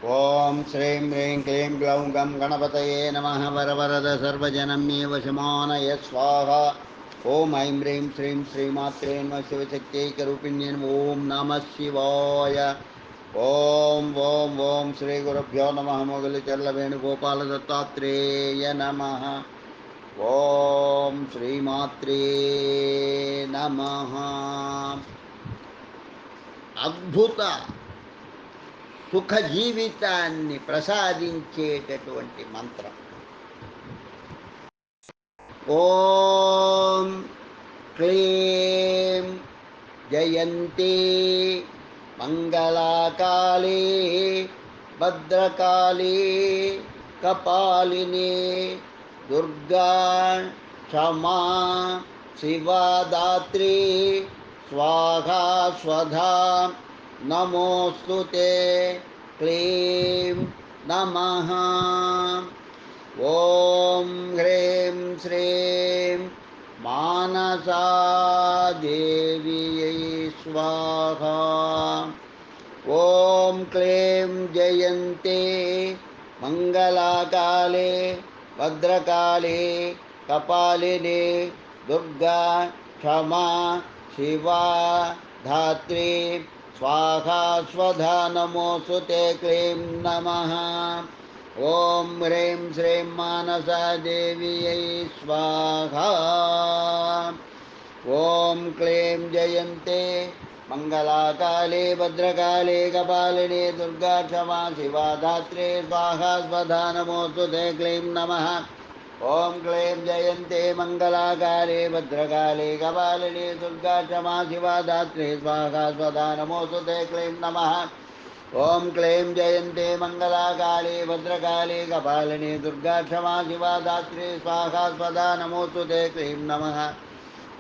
ओम श्रीं ह्रीं क्लीं ग्लौं गं गणपतये नमः। वरवरद सर्वजनमे वशमानय स्वाहा। ओम ऐं ह्रीं श्रीं श्रीमात्रे नमः। शिवशक्त्यैकरूपिण्ये नमः। ओम नमः शिवाय। ओम ओम ओम श्री गुरुभ्यो नमः। मोगलिचर्ल वेणुगोपाल दत्तात्रेय नमः। ओम श्रीमात्रे नमः। అద్భుత సుఖ జీవితాన్ని ప్రసాదించేటటువంటి మంత్రం. ఓం క్లీం జయంతి మంగళాకాళీ భద్రకాళీ కపాలిని దుర్గా క్షమా శివదాత్రి స్వాహా స్వధా నమోస్తుతే క్లీం నమః. ఓం హ్రీం శ్రీం మానసా దేవియై స్వాహా. ఓం క్లీం జయంతే మంగళాకాళే భద్రకాళే కపాలినే దుర్గా క్షమా శివా ధాత్రి స్వాహా స్వధా నమోస్తుతే క్లీం నమః. ఓం హ్రీం శ్రీం మానసా దేవియై స్వాహా. ఓం క్లీం జయంతే మంగళాకాళే భద్రకాళే కపాలినే దుర్గా క్షమా శివా ధాత్రే స్వాహా స్వధా నమోస్తుతే క్లీం నమః. ఓం క్లీం జయంతే మంగళాకాళే భద్రకాళే కపాలినే దుర్గా క్షమా శివా ధాత్రే స్వాహా స్వధా నమోస్తుతే క్లీం నమః. ఓం క్లీం జయంతే మంగళాకాళే భద్రకాళే కపాలినే దుర్గా క్షమా శివా ధాత్రే స్వాహా స్వధా నమోస్తుతే క్లీం నమః.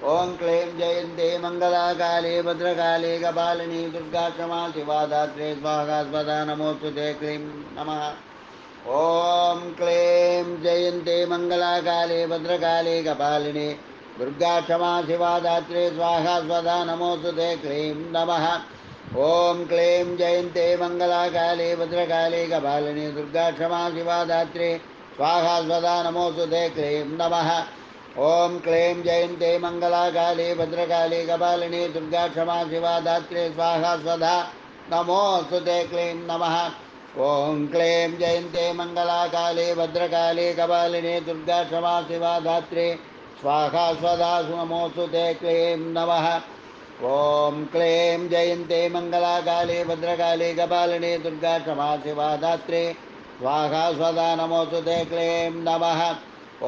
ఓం క్లీం జయంతే మంగళాకాళే భద్రకాళే కపాలిని దుర్గా క్షమా శివా ధాత్రే స్వాహా స్వధా నమోస్తుతే క్లీం నమః. ఓం క్లీం జయంతే మంగళాకాళే భద్రకాళే కపాలిని దుర్గా క్షమా శివా ధాత్రే స్వాహా స్వధా నమోస్తుతే క్లీం నమః. ఓం క్లీం జయంతే మంగళాకాళే భద్రకాళే కపాలిని దుర్గా క్షమా శివా ధాత్రే స్వాహా స్వధా నమోస్తుతే క్లీం నమః. ఓం క్లీం జయంతే మంగళాకాళే భద్రకాళే కపాలిని దుర్గా క్షమా శివా ధాత్రే స్వాహా స్వధా నమోస్తుతే క్లీం నమః. ఓం క్లీం జయంతే మంగళాకాళే భద్రకాళే కపాలిని దుర్గా క్షమా శివా ధాత్రే స్వాహా స్వధా నమోస్తుతే క్లీం నమః. ఓం క్లీం జయంతే మంగళాకాళే భద్రకాళే కపాలిని దుర్గా క్షమా శివా ధాత్రే స్వాహా స్వధా నమోస్తుతే క్లీం నమః.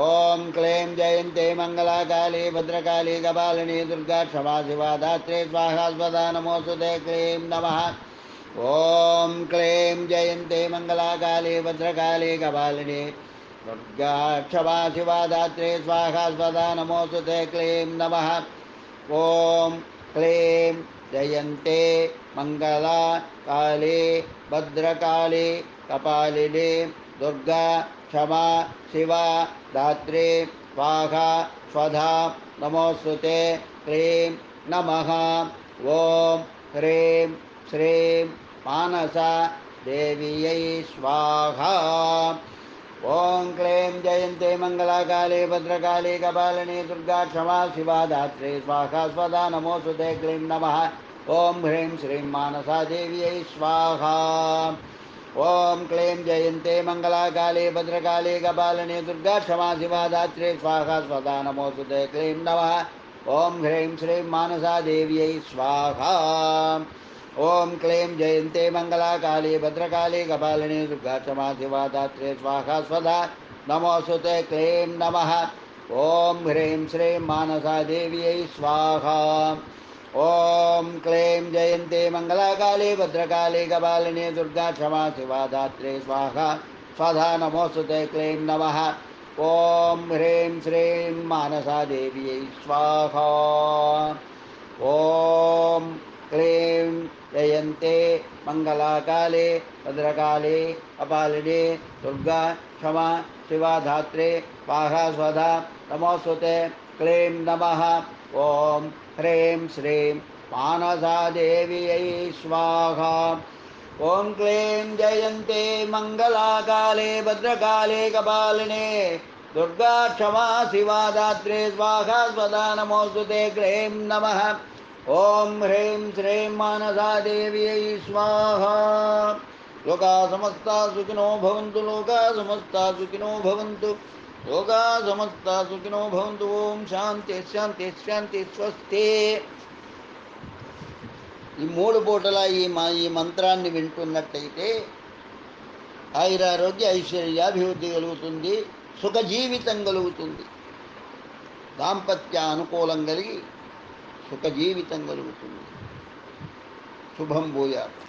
ఓం క్లీం జయంతే మంగళాకాళే భద్రకాళే కపాలిని దుర్గా క్షమా శివా ధాత్రే స్వాహా స్వధా నమోస్తుతే క్లీం నమః. ఓం క్లీం జయంతే మంగళాకాళే భద్రకాళే కపాలిని దుర్గా క్షమా శివా ధాత్రే స్వాహా స్వధా నమోస్తుతే క్లీం నమః. ఓం క్లీం జయంతే మంగళాకాళే భద్రకాళే కపాలిని దుర్గా క్షమా శివా ధాత్రే స్వాహా స్వధా నమోస్తుతే క్లీం నమః. ఓం హ్రీం శ్రీం మానసా దేవియై స్వాహా. ఓం క్లీం జయంతే మంగళాకాళే భద్రకాళే కపాలిని దుర్గా క్షమా శివా ధాత్రే స్వాహా స్వధా నమోస్తుతే క్లీం నమః. ఓం హ్రీం శ్రీం మానసా దేవియై స్వాహా. ఓం క్లీం జయంతే మంగళాకాళే భద్రకాళే కపాలిని దుర్గా క్షమా శివా ధాత్రే స్వాహా స్వధా నమోస్తుతే క్లీం నమః. ఓం హ్రీం శ్రీం మానసా దేవియై స్వాహా. ఓం క్లీం జయంతే మంగళాకాళే భద్రకాళే కపాలిని దుర్గా క్షమా శివా ధాత్రే స్వాహా స్వధా నమోస్తుతే క్లీం నమః. ఓం హ్రీం శ్రీం మానసా దేవియై స్వాహా. ఓం క్లీం జయంతే మంగళాకాళే భద్రకాళే కపాలిని దుర్గా క్షమా శివా ధాత్రే స్వాహా స్వధా నమోస్తుతే క్లీం నమః. ఓం హ్రీం శ్రీం మానసా దేవియై స్వాహా. ఓం క్లీం జయంతే మంగళాకాళే భద్రకాళే కపాలిని దుర్గా క్షమా శివా ధాత్రే స్వాహా స్వధా నమోస్తుతే క్లీం నమః. ఓం హ్రీం శ్రీం మానసా దేవియై స్వాహా. ఓం క్లీం జయంతే మంగళాకాళే భద్రకాళే కపాలినే దుర్గా క్షమా శివా దాత్రే స్వాహా స్వదా నమోస్తుతే క్లీం నమః. ఓం హ్రీం శ్రీం మానసాదేవ్యై స్వాహా. లోకా సమస్తా సుఖినో భవంతు, లోకా సమస్తా సుఖినో భవంతు, లోకా సమస్తా సుఖినో భవంతు. ఓం శాంతి శాంతి శాంతి స్వస్తి. ఈ 3 పూటల ఈ మంత్రాన్ని వింటున్నట్టయితే ఆయురారోగ్య ఐశ్వర్యాభివృద్ధి కలుగుతుంది, సుఖ జీవితం కలుగుతుంది, దాంపత్య అనుకూలం కలిగి సుఖ జీవితం కలుగుతుంది. శుభం భూయాత్.